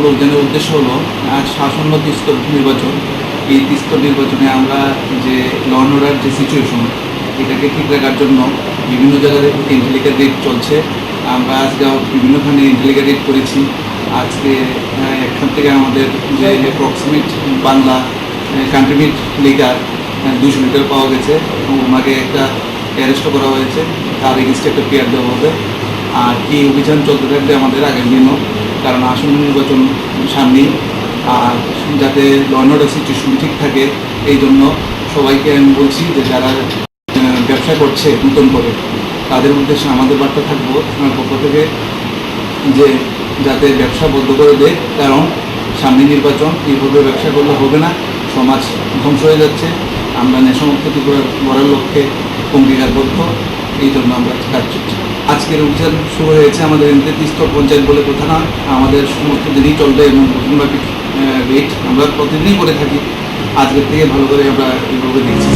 মূল অভিযানের উদ্দেশ্য হলো আসন্ন ত্রিস্তর নির্বাচন। এই ত্রিস্তর নির্বাচনে আমরা যে ল অ্যান্ড অর্ডার যে সিচুয়েশন এটাকে ঠিক রাখার জন্য বিভিন্ন জায়গায় ইন্টেলিগেন্ট রেড চলছে। আমরা আজকে বিভিন্নখানে ইন্টেলিগেন্ট রেড করেছি। আজকে এখান থেকে আমাদের যে অ্যাপ্রক্সিমেট বাংলা কান্ট্রিবিউট লিগার 200 লিটার পাওয়া গেছে এবং ওনাকে একটা অ্যারেস্টও করা হয়েছে, তার এগেনস্টে একটা পেয়ার দেওয়া হবে। আর এই অভিযান চলতে থাকবে আমাদের আগের দিনও, কারণ আসন্ন নির্বাচন সামনেই। আর যাতে ল অ্যান্ড অর্ডার সিচুয়েশন ঠিক থাকে এই জন্য সবাইকে আমি বলছি যে যারা ব্যবসা করছে নতুন করে তাদের উদ্দেশ্যে আমাদের বার্তা থাকবো আমার পক্ষ থেকে যে যাতে ব্যবসা বন্ধ করে দেয়, কারণ সামনে নির্বাচন, এইভাবে ব্যবসা করলে হবে না, সমাজ ধ্বংস হয়ে যাচ্ছে। আমরা নেশামুক্ত করার লক্ষ্যে অঙ্গীকারবদ্ধ, এই জন্য আমরা কাজ করছি। আজকের অভিযান শুরু হয়েছে আমাদের ত্রিস্তর পঞ্চায়েত বলে কথা না, আমাদের সমস্ত দিনই চলবে এবং নতুনভাবে রেট আমরা প্রতিদিনই করে থাকি। আজকের থেকে ভালো করে আমরা এইভাবে দেখছি।